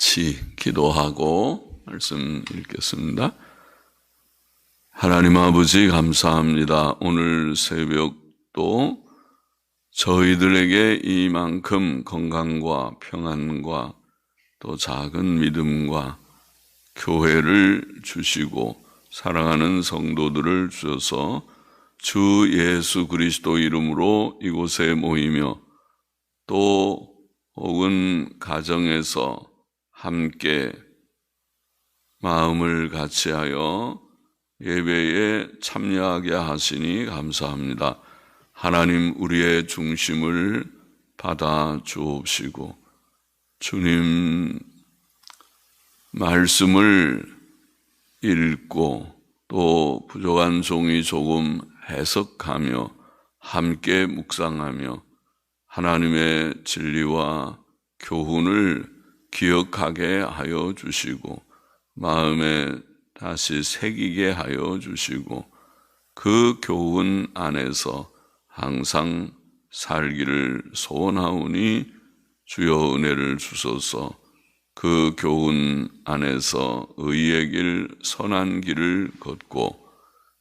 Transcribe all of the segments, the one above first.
같이 기도하고 말씀 읽겠습니다. 하나님 아버지 감사합니다. 오늘 새벽도 저희들에게 이만큼 건강과 평안과 또 작은 믿음과 교회를 주시고 사랑하는 성도들을 주셔서 주 예수 그리스도 이름으로 이곳에 모이며 또 혹은 가정에서 함께 마음을 같이하여 예배에 참여하게 하시니 감사합니다. 하나님 우리의 중심을 받아 주옵시고 주님 말씀을 읽고 또 부족한 종이 조금 해석하며 함께 묵상하며 하나님의 진리와 교훈을 기억하게 하여 주시고 마음에 다시 새기게 하여 주시고 그 교훈 안에서 항상 살기를 소원하오니 주여 은혜를 주소서. 그 교훈 안에서 의의 길, 선한 길을 걷고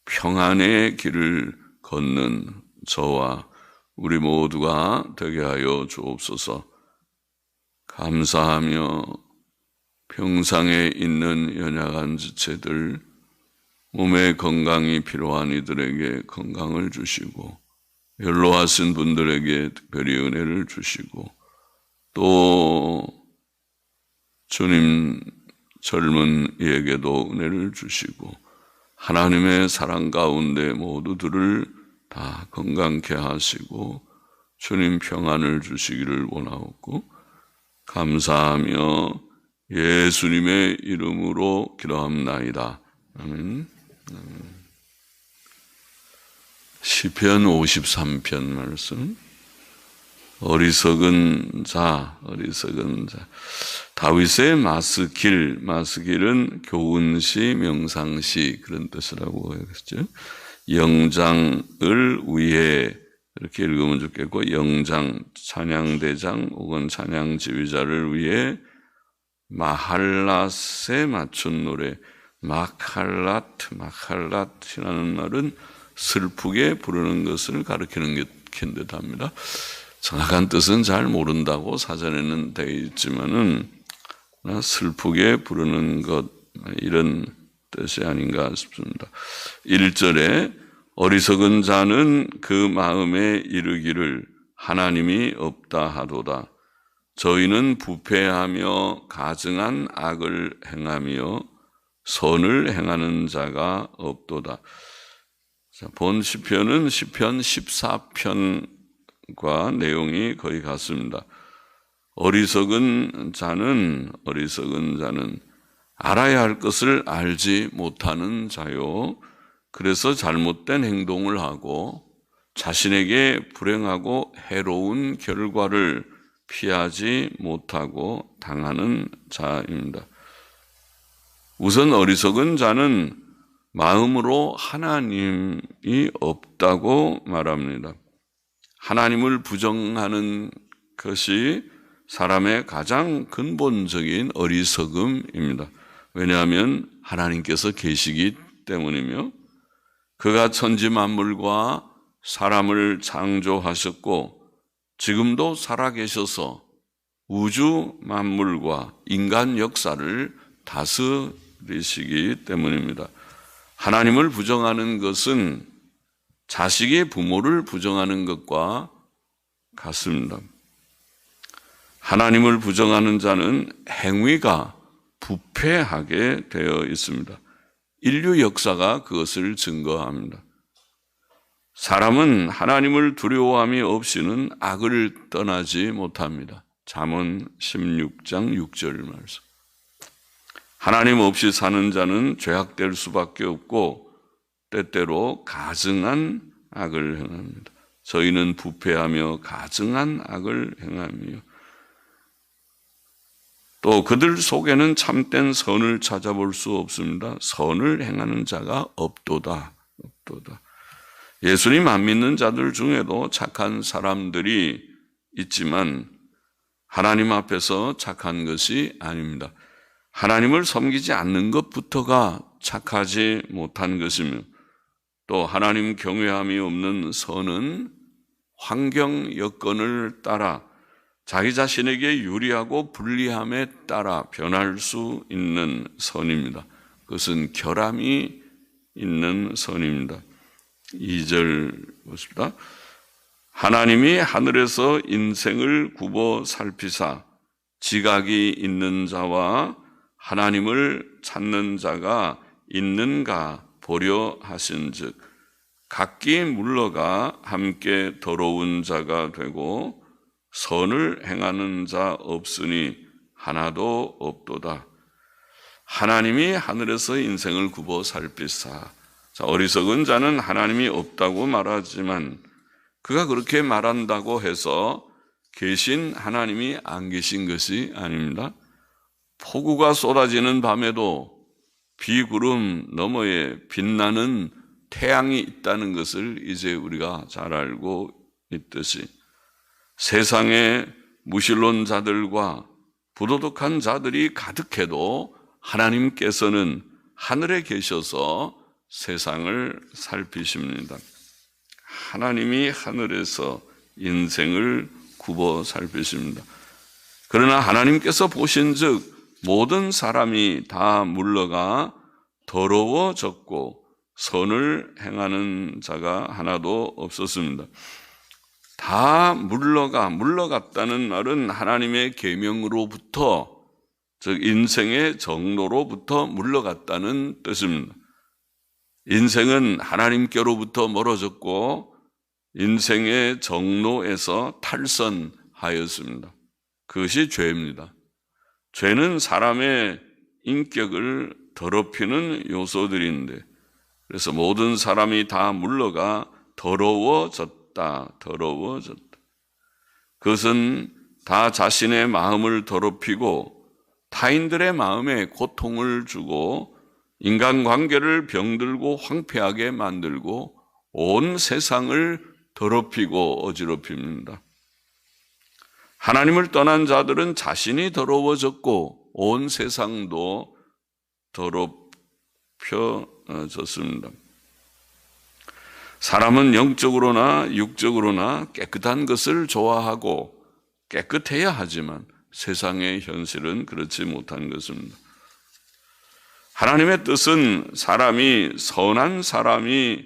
평안의 길을 걷는 저와 우리 모두가 되게 하여 주옵소서. 감사하며 병상에 있는 연약한 지체들, 몸의 건강이 필요한 이들에게 건강을 주시고 연로하신 분들에게 특별히 은혜를 주시고 또 주님 젊은 이에게도 은혜를 주시고 하나님의 사랑 가운데 모두들을 다 건강케 하시고 주님 평안을 주시기를 원하옵고 감사하며 예수님의 이름으로 기도합나이다. 아멘. 시편 53편 말씀. 어리석은 자. 다윗의 마스길은 교훈시, 명상시 그런 뜻이라고 했죠. 영장을 위해 이렇게 읽으면 좋겠고 영장, 찬양대장 혹은 찬양지휘자를 위해 마할랏에 맞춘 노래. 마할랏이라는 말은 슬프게 부르는 것을 가리키는 듯합니다. 정확한 뜻은 잘 모른다고 사전에는 되어 있지만은 슬프게 부르는 것 이런 뜻이 아닌가 싶습니다. 1절에 어리석은 자는 그 마음에 이르기를 하나님이 없다 하도다. 저희는 부패하며 가증한 악을 행하며 선을 행하는 자가 없도다. 본 시편은 시편 14편과 내용이 거의 같습니다. 어리석은 자는 알아야 할 것을 알지 못하는 자요. 그래서 잘못된 행동을 하고 자신에게 불행하고 해로운 결과를 피하지 못하고 당하는 자입니다. 우선 어리석은 자는 마음으로 하나님이 없다고 말합니다. 하나님을 부정하는 것이 사람의 가장 근본적인 어리석음입니다. 왜냐하면 하나님께서 계시기 때문이며 그가 천지 만물과 사람을 창조하셨고 지금도 살아계셔서 우주 만물과 인간 역사를 다스리시기 때문입니다. 하나님을 부정하는 것은 자식의 부모를 부정하는 것과 같습니다. 하나님을 부정하는 자는 행위가 부패하게 되어 있습니다. 인류 역사가 그것을 증거합니다. 사람은 하나님을 두려워함이 없이는 악을 떠나지 못합니다. 잠언 16장 6절 말씀. 하나님 없이 사는 자는 죄악될 수밖에 없고 때때로 가증한 악을 행합니다. 저희는 부패하며 가증한 악을 행하며 또 그들 속에는 참된 선을 찾아볼 수 없습니다. 선을 행하는 자가 없도다. 예수님 안 믿는 자들 중에도 착한 사람들이 있지만 하나님 앞에서 착한 것이 아닙니다. 하나님을 섬기지 않는 것부터가 착하지 못한 것이며, 또 하나님 경외함이 없는 선은 환경 여건을 따라 자기 자신에게 유리하고 불리함에 따라 변할 수 있는 선입니다. 그것은 결함이 있는 선입니다. 2절 보십니다. 하나님이 하늘에서 인생을 굽어 살피사 지각이 있는 자와 하나님을 찾는 자가 있는가 보려 하신즉 각기 물러가 함께 더러운 자가 되고 선을 행하는 자 없으니 하나도 없도다. 하나님이 하늘에서 인생을 굽어 살피사. 자, 어리석은 자는 하나님이 없다고 말하지만 그가 그렇게 말한다고 해서 계신 하나님이 안 계신 것이 아닙니다. 폭우가 쏟아지는 밤에도 비구름 너머에 빛나는 태양이 있다는 것을 이제 우리가 잘 알고 있듯이 세상에 무신론 자들과 부도덕한 자들이 가득해도 하나님께서는 하늘에 계셔서 세상을 살피십니다. 하나님이 하늘에서 인생을 굽어 살피십니다. 그러나 하나님께서 보신즉 모든 사람이 다 물러가 더러워졌고 선을 행하는 자가 하나도 없었습니다. 다 물러갔다는 말은 하나님의 계명으로부터, 즉 인생의 정로로부터 물러갔다는 뜻입니다. 인생은 하나님께로부터 멀어졌고 인생의 정로에서 탈선하였습니다. 그것이 죄입니다. 죄는 사람의 인격을 더럽히는 요소들인데, 그래서 모든 사람이 다 물러가 더러워졌다. 그것은 다 자신의 마음을 더럽히고 타인들의 마음에 고통을 주고 인간관계를 병들고 황폐하게 만들고 온 세상을 더럽히고 어지럽힙니다. 하나님을 떠난 자들은 자신이 더러워졌고 온 세상도 더럽혀졌습니다. 사람은 영적으로나 육적으로나 깨끗한 것을 좋아하고 깨끗해야 하지만 세상의 현실은 그렇지 못한 것입니다. 하나님의 뜻은 사람이 선한 사람이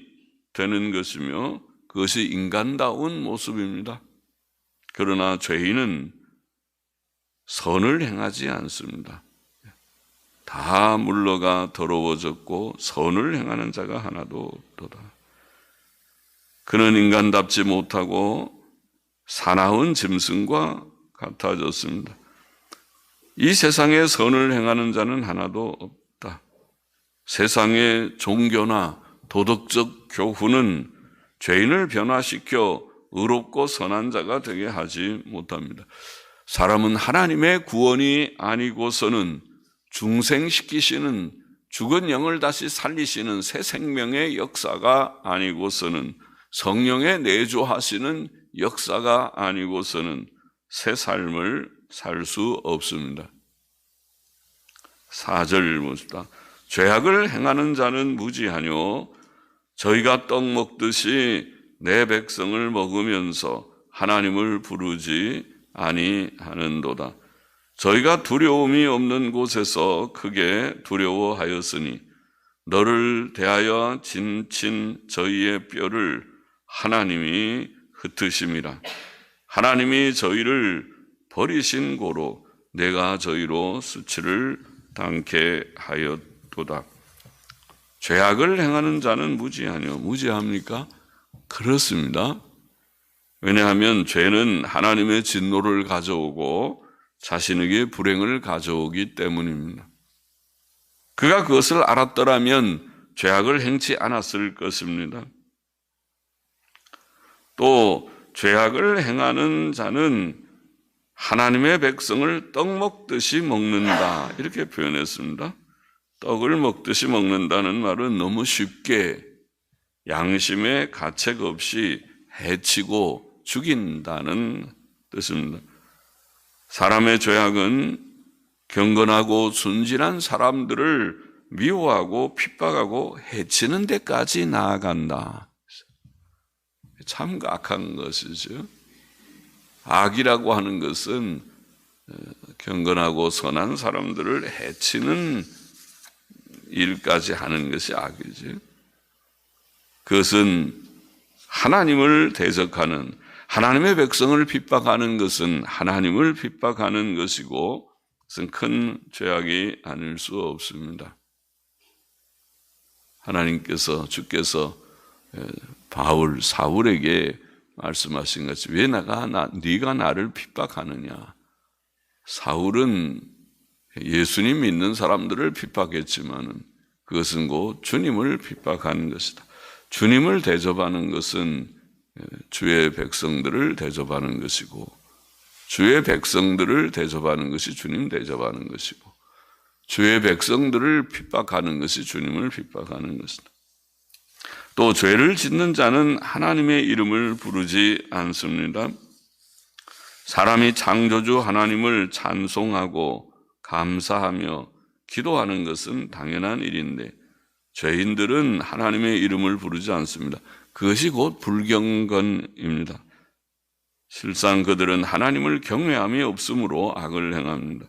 되는 것이며 그것이 인간다운 모습입니다. 그러나 죄인은 선을 행하지 않습니다. 다 물러가 더러워졌고 선을 행하는 자가 하나도 없도다. 그는 인간답지 못하고 사나운 짐승과 같아졌습니다. 이 세상에 선을 행하는 자는 하나도 없다. 세상의 종교나 도덕적 교훈은 죄인을 변화시켜 의롭고 선한 자가 되게 하지 못합니다. 사람은 하나님의 구원이 아니고서는 중생시키시는, 죽은 영을 다시 살리시는 새 생명의 역사가 아니고서는, 성령의 내조하시는 역사가 아니고서는 새 삶을 살 수 없습니다. 4절 봅시다. 죄악을 행하는 자는 무지하뇨 저희가 떡 먹듯이 내 백성을 먹으면서 하나님을 부르지 아니하는도다. 저희가 두려움이 없는 곳에서 크게 두려워하였으니 너를 대하여 진친 저희의 뼈를 하나님이 흩으심이라. 하나님이 저희를 버리신 고로 내가 저희로 수치를 당케 하였도다. 죄악을 행하는 자는 무지하뇨. 무지합니까? 그렇습니다. 왜냐하면 죄는 하나님의 진노를 가져오고 자신에게 불행을 가져오기 때문입니다. 그가 그것을 알았더라면 죄악을 행치 않았을 것입니다. 또 죄악을 행하는 자는 하나님의 백성을 떡 먹듯이 먹는다 이렇게 표현했습니다. 떡을 먹듯이 먹는다는 말은 너무 쉽게 양심의 가책 없이 해치고 죽인다는 뜻입니다. 사람의 죄악은 경건하고 순진한 사람들을 미워하고 핍박하고 해치는 데까지 나아간다. 참 악한 것이죠. 악이라고 하는 것은 경건하고 선한 사람들을 해치는 일까지 하는 것이 악이죠. 그것은 하나님을 대적하는, 하나님의 백성을 핍박하는 것은 하나님을 핍박하는 것이고, 그것은 큰 죄악이 아닐 수 없습니다. 주께서 사울에게 말씀하신 것이, 왜 네가 나를 핍박하느냐. 사울은 예수님 믿는 사람들을 핍박했지만 그것은 곧 주님을 핍박하는 것이다. 주님을 대접하는 것은 주의 백성들을 대접하는 것이고, 주의 백성들을 대접하는 것이 주님 대접하는 것이고, 주의 백성들을 핍박하는 것이 주님을 핍박하는 것이다. 또 죄를 짓는 자는 하나님의 이름을 부르지 않습니다. 사람이 창조주 하나님을 찬송하고 감사하며 기도하는 것은 당연한 일인데, 죄인들은 하나님의 이름을 부르지 않습니다. 그것이 곧 불경건입니다. 실상 그들은 하나님을 경외함이 없으므로 악을 행합니다.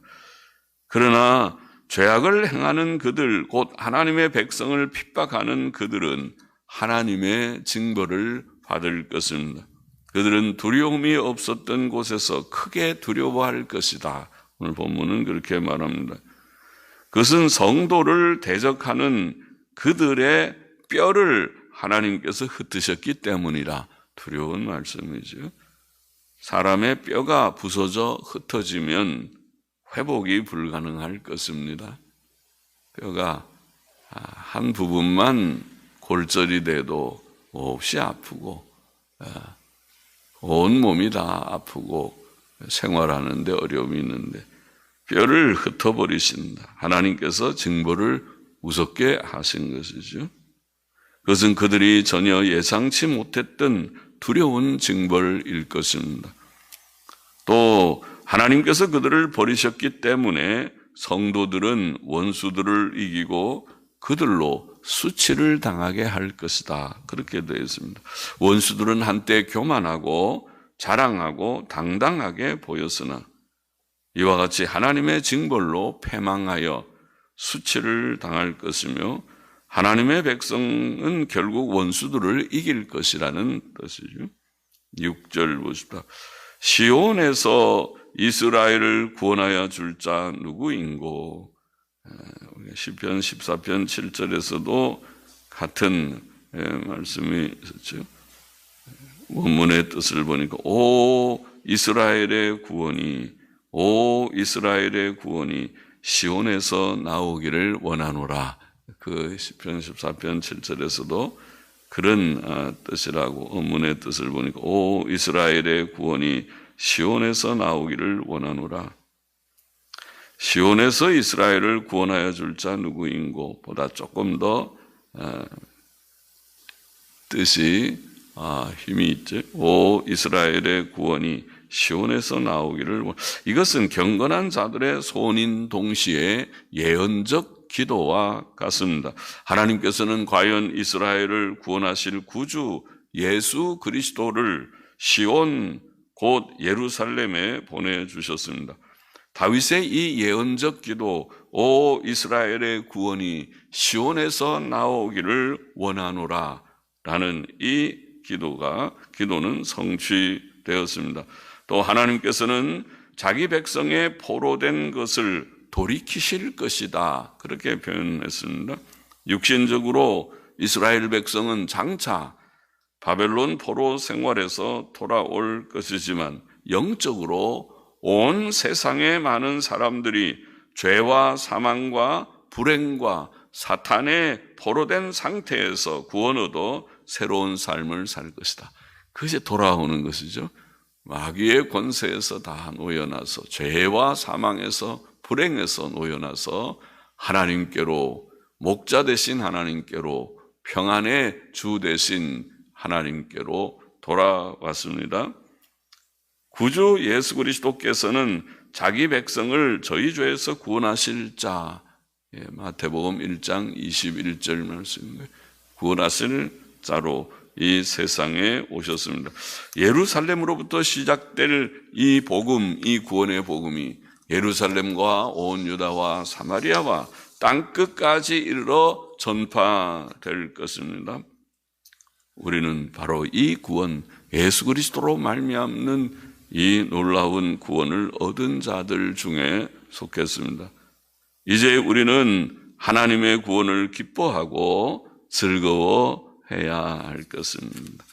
그러나 죄악을 행하는 그들, 곧 하나님의 백성을 핍박하는 그들은 하나님의 징벌을 받을 것입니다. 그들은 두려움이 없었던 곳에서 크게 두려워할 것이다. 오늘 본문은 그렇게 말합니다. 그것은 성도를 대적하는 그들의 뼈를 하나님께서 흩으셨기 때문이라. 두려운 말씀이죠. 사람의 뼈가 부서져 흩어지면 회복이 불가능할 것입니다. 뼈가 한 부분만 골절이 돼도 몹시 아프고 온 몸이 다 아프고 생활하는데 어려움이 있는데, 뼈를 흩어버리신다. 하나님께서 징벌을 무섭게 하신 것이죠. 그것은 그들이 전혀 예상치 못했던 두려운 징벌일 것입니다. 또 하나님께서 그들을 버리셨기 때문에 성도들은 원수들을 이기고 그들로 수치를 당하게 할 것이다. 그렇게 되어 있습니다. 원수들은 한때 교만하고 자랑하고 당당하게 보였으나 이와 같이 하나님의 징벌로 패망하여 수치를 당할 것이며, 하나님의 백성은 결국 원수들을 이길 것이라는 뜻이죠. 6절 보십시다. 시온에서 이스라엘을 구원하여 줄 자 누구인고. 시편 14편 7절에서도 같은 말씀이 있었죠. 원문의 뜻을 보니까 오 이스라엘의 구원이, 오 이스라엘의 구원이 시온에서 나오기를 원하노라. 그 시편 14편 7절에서도 그런 뜻이라고, 원문의 뜻을 보니까 오 이스라엘의 구원이 시온에서 나오기를 원하노라. 시온에서 이스라엘을 구원하여 줄 자 누구인고 보다 조금 더 뜻이 힘이 있죠. 오 이스라엘의 구원이 시온에서 나오기를. 이것은 경건한 자들의 소원인 동시에 예언적 기도와 같습니다. 하나님께서는 과연 이스라엘을 구원하실 구주 예수 그리스도를 시온 곧 예루살렘에 보내주셨습니다. 다윗의 이 예언적 기도, 오 이스라엘의 구원이 시온에서 나오기를 원하노라 라는 이 기도는 성취되었습니다. 또 하나님께서는 자기 백성의 포로된 것을 돌이키실 것이다. 그렇게 표현했습니다. 육신적으로 이스라엘 백성은 장차 바벨론 포로 생활에서 돌아올 것이지만, 영적으로 온 세상의 많은 사람들이 죄와 사망과 불행과 사탄의 포로된 상태에서 구원 얻어 새로운 삶을 살 것이다. 그것이 돌아오는 것이죠. 마귀의 권세에서 다 놓여나서, 죄와 사망에서 불행에서 놓여나서 하나님께로, 목자 되신 하나님께로, 평안의 주 되신 하나님께로 돌아왔습니다. 구주 예수 그리스도께서는 자기 백성을 저희 죄에서 구원하실 자, 마태복음 1장 21절 말씀입니다. 구원하실 자로 이 세상에 오셨습니다. 예루살렘으로부터 시작될 이 복음, 이 구원의 복음이 예루살렘과 온 유다와 사마리아와 땅끝까지 이르러 전파될 것입니다. 우리는 바로 이 구원, 예수 그리스도로 말미암는 이 놀라운 구원을 얻은 자들 중에 속했습니다. 이제 우리는 하나님의 구원을 기뻐하고 즐거워해야 할 것입니다.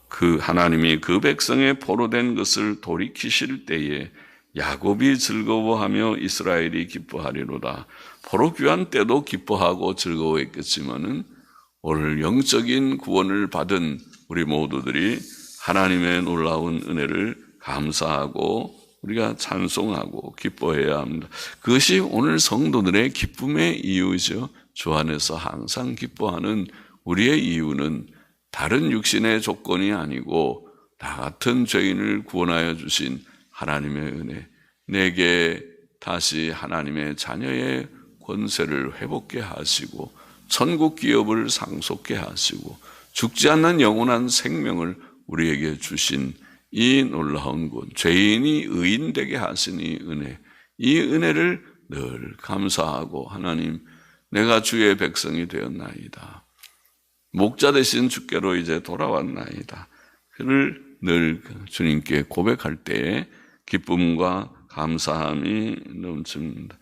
그 하나님이 그 백성의 포로된 것을 돌이키실 때에 야곱이 즐거워하며 이스라엘이 기뻐하리로다. 포로 귀환 때도 기뻐하고 즐거워했겠지만은 오늘 영적인 구원을 받은 우리 모두들이 하나님의 놀라운 은혜를 감사하고 우리가 찬송하고 기뻐해야 합니다. 그것이 오늘 성도들의 기쁨의 이유죠. 주 안에서 항상 기뻐하는 우리의 이유는 다른 육신의 조건이 아니고 나 같은 죄인을 구원하여 주신 하나님의 은혜, 내게 다시 하나님의 자녀의 권세를 회복케 하시고 천국 기업을 상속케 하시고 죽지 않는 영원한 생명을 우리에게 주신 이 놀라운 구원, 죄인이 의인 되게 하신 이 은혜, 이 은혜를 늘 감사하고 하나님, 내가 주의 백성이 되었나이다. 목자 되신 주께로 이제 돌아왔나이다. 그를 늘 주님께 고백할 때에 기쁨과 감사함이 넘칩니다.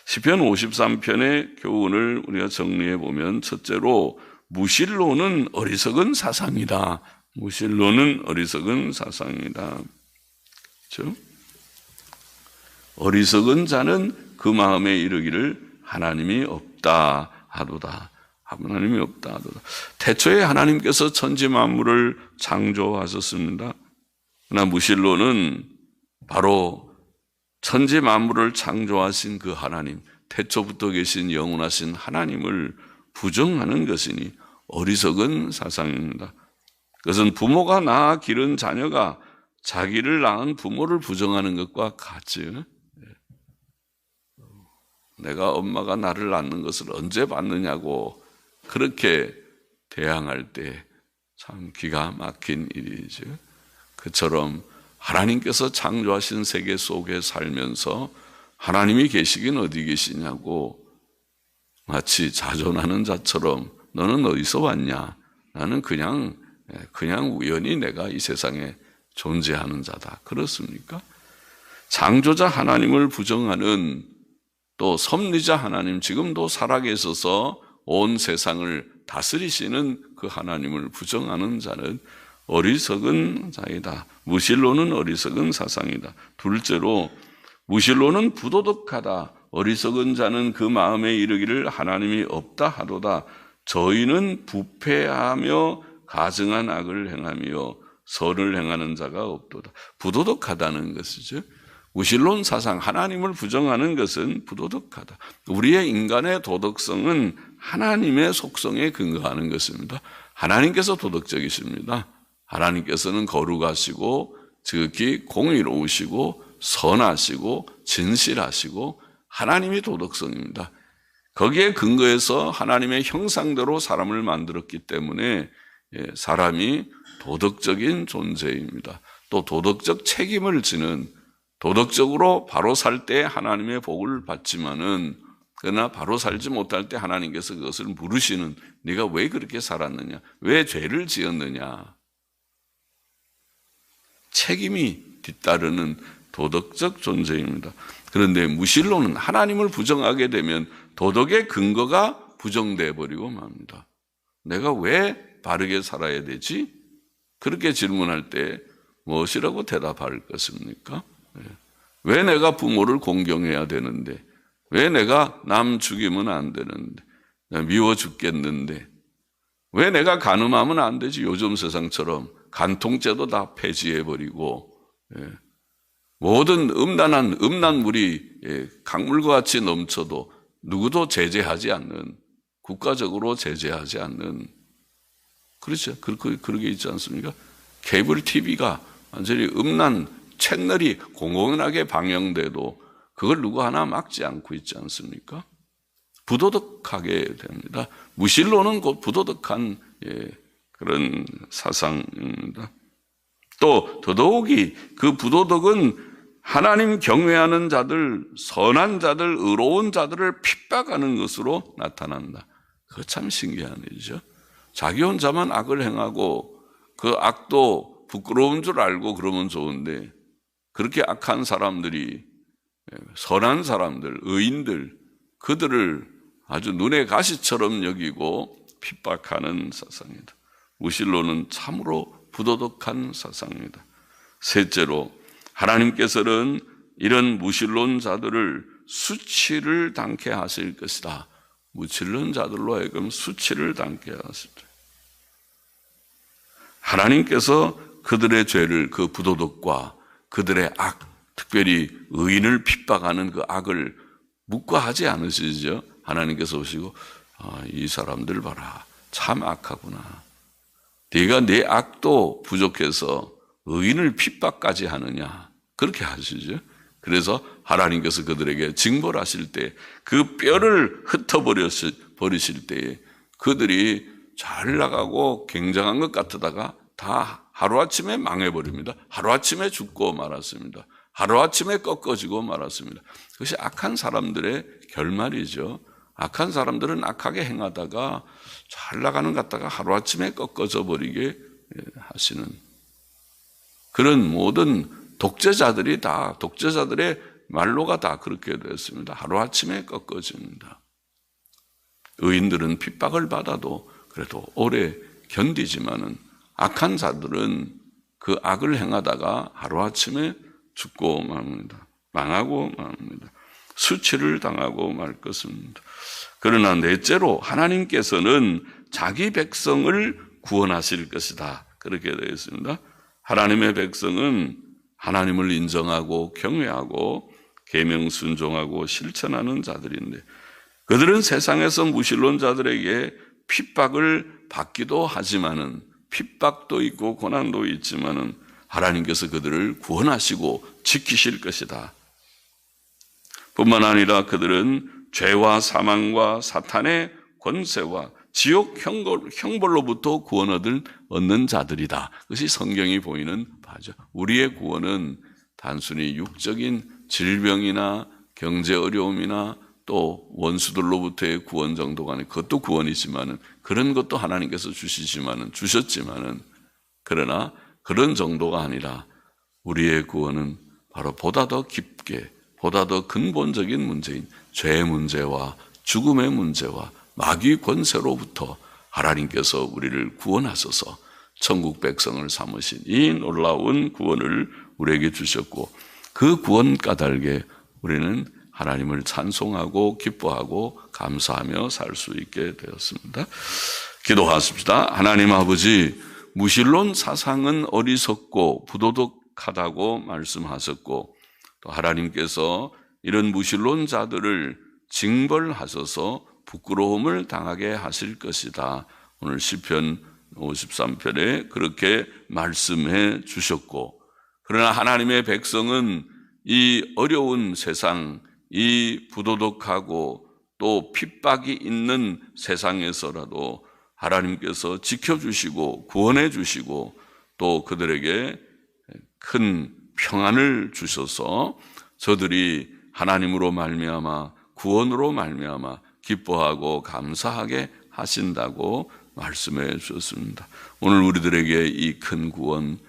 시편 53편의 교훈을 우리가 정리해 보면 첫째로 무실로는 어리석은 사상이다. 무실로는 어리석은 사상이다. 그렇죠? 어리석은 자는 그 마음에 이르기를 하나님이 없다 하도다. 하나님이 없다 하도다. 태초에 하나님께서 천지 만물을 창조하셨습니다. 그러나 무실로는 바로 천지 만물을 창조하신 그 하나님, 태초부터 계신 영원하신 하나님을 부정하는 것이니 어리석은 사상입니다. 그것은 부모가 낳아 기른 자녀가 자기를 낳은 부모를 부정하는 것과 같지. 내가 엄마가 나를 낳는 것을 언제 봤느냐고 그렇게 대항할 때 참 기가 막힌 일이죠. 그처럼 하나님께서 창조하신 세계 속에 살면서 하나님이 계시긴 어디 계시냐고 마치 자존하는 자처럼 너는 어디서 왔냐? 나는 그냥 우연히 내가 이 세상에 존재하는 자다. 그렇습니까? 창조자 하나님을 부정하는 또 섭리자 하나님, 지금도 살아계셔서 온 세상을 다스리시는 그 하나님을 부정하는 자는 어리석은 자이다. 무실로는 어리석은 사상이다. 둘째로 무실로는 부도덕하다. 어리석은 자는 그 마음에 이르기를 하나님이 없다 하도다. 저희는 부패하며 가증한 악을 행하며 선을 행하는 자가 없도다. 부도덕하다는 것이죠. 무실론 사상, 하나님을 부정하는 것은 부도덕하다. 우리의 인간의 도덕성은 하나님의 속성에 근거하는 것입니다. 하나님께서 도덕적이십니다. 하나님께서는 거룩하시고 지극히 공의로우시고 선하시고 진실하시고 하나님이 도덕성입니다. 거기에 근거해서 하나님의 형상대로 사람을 만들었기 때문에 사람이 도덕적인 존재입니다. 또 도덕적 책임을 지는, 도덕적으로 바로 살 때 하나님의 복을 받지만은 그러나 바로 살지 못할 때 하나님께서 그것을 물으시는, 네가 왜 그렇게 살았느냐? 왜 죄를 지었느냐? 책임이 뒤따르는 도덕적 존재입니다. 그런데 무실로는 하나님을 부정하게 되면 도덕의 근거가 부정되어 버리고 맙니다. 내가 왜 바르게 살아야 되지? 그렇게 질문할 때 무엇이라고 대답할 것입니까? 왜 내가 부모를 공경해야 되는데, 왜 내가 남 죽이면 안 되는데, 미워 죽겠는데, 왜 내가 간음하면 안 되지? 요즘 세상처럼 간통죄도 다 폐지해버리고 모든 음란 물이 강물과 같이 넘쳐도 누구도 제재하지 않는, 국가적으로 제재하지 않는, 그렇죠? 그러게 있지 않습니까? 케이블 TV가 완전히 음란 채널이 공공연하게 방영돼도 그걸 누구 하나 막지 않고 있지 않습니까? 부도덕하게 됩니다. 무신론은 곧 부도덕한 그런 사상입니다. 또 더더욱이 그 부도덕은 하나님 경외하는 자들, 선한 자들, 의로운 자들을 핍박하는 것으로 나타난다. 그거 참 신기한 일이죠. 자기 혼자만 악을 행하고 그 악도 부끄러운 줄 알고 그러면 좋은데 그렇게 악한 사람들이 선한 사람들, 의인들, 그들을 아주 눈의 가시처럼 여기고 핍박하는 사상이다. 무신론은 참으로 부도덕한 사상입니다. 셋째로 하나님께서는 이런 무신론자들을 수치를 당케 하실 것이다. 무신론자들로 하여금 수치를 당케 하십니다. 하나님께서 그들의 죄를, 그 부도덕과 그들의 악, 특별히 의인을 핍박하는 그 악을 묵과하지 않으시죠. 하나님께서 오시고 이 사람들 봐라, 참 악하구나. 네가 내 악도 부족해서 의인을 핍박까지 하느냐, 그렇게 하시죠. 그래서 하나님께서 그들에게 징벌하실 때 그 뼈를 흩어버리실 때에 그들이 잘 나가고 굉장한 것 같다가 다 하루아침에 망해버립니다. 하루아침에 죽고 말았습니다. 하루아침에 꺾어지고 말았습니다. 그것이 악한 사람들의 결말이죠. 악한 사람들은 악하게 행하다가 잘 나가는 것 같다가 하루아침에 꺾어져 버리게 하시는 그런 모든 독재자들이 다, 독재자들의 말로가 다 그렇게 됐습니다. 하루아침에 꺾어집니다. 의인들은 핍박을 받아도 그래도 오래 견디지만은 악한 자들은 그 악을 행하다가 하루아침에 죽고 맙니다. 망하고 맙니다. 수치를 당하고 말 것입니다. 그러나 넷째로 하나님께서는 자기 백성을 구원하실 것이다. 그렇게 되어 있습니다. 하나님의 백성은 하나님을 인정하고 경외하고 계명 순종하고 실천하는 자들인데 그들은 세상에서 무신론자들에게 핍박을 받기도 하지만은 핍박도 있고 고난도 있지만은 하나님께서 그들을 구원하시고 지키실 것이다. 뿐만 아니라 그들은 죄와 사망과 사탄의 권세와 지옥 형벌로부터 구원 얻는 자들이다. 그것이 성경이 보이는 바죠. 우리의 구원은 단순히 육적인 질병이나 경제 어려움이나 또 원수들로부터의 구원 정도가 아니고 그것도 구원이지만은 그런 것도 하나님께서 주셨지만은 그러나 그런 정도가 아니라 우리의 구원은 바로 보다 더 깊게 보다 더 근본적인 문제인 죄의 문제와 죽음의 문제와 마귀 권세로부터 하나님께서 우리를 구원하셔서 천국 백성을 삼으신 이 놀라운 구원을 우리에게 주셨고 그 구원 까닭에 우리는 하나님을 찬송하고 기뻐하고 감사하며 살 수 있게 되었습니다. 기도하십시다. 하나님 아버지, 무신론 사상은 어리석고 부도덕하다고 말씀하셨고 또 하나님께서 이런 무신론자들을 징벌하셔서 부끄러움을 당하게 하실 것이다. 오늘 시편 53편에 그렇게 말씀해 주셨고 그러나 하나님의 백성은 이 어려운 세상, 이 부도덕하고 또 핍박이 있는 세상에서라도 하나님께서 지켜주시고 구원해 주시고 또 그들에게 큰 평안을 주셔서 저들이 하나님으로 말미암아 구원으로 말미암아 기뻐하고 감사하게 하신다고 말씀해 주셨습니다. 오늘 우리들에게 이 큰 구원,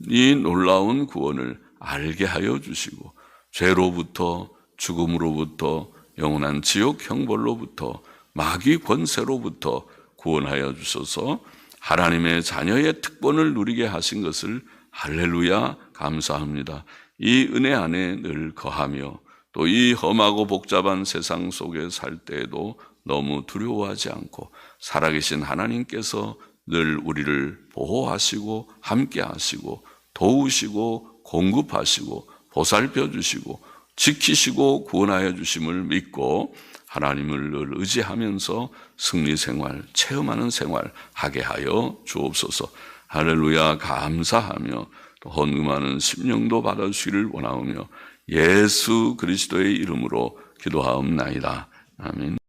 이 놀라운 구원을 알게 하여 주시고 죄로부터 죽음으로부터 영원한 지옥 형벌로부터 마귀 권세로부터 구원하여 주셔서 하나님의 자녀의 특권을 누리게 하신 것을 할렐루야 감사합니다. 이 은혜 안에 늘 거하며 또 이 험하고 복잡한 세상 속에 살 때에도 너무 두려워하지 않고 살아계신 하나님께서 늘 우리를 보호하시고 함께 하시고 도우시고 공급하시고 보살펴 주시고 지키시고 구원하여 주심을 믿고 하나님을 늘 의지하면서 승리 생활, 체험하는 생활 하게 하여 주옵소서. 할렐루야 감사하며 또 헌금하는 심령도 받아주시기를 원하오며 예수 그리스도의 이름으로 기도하옵나이다. 아멘.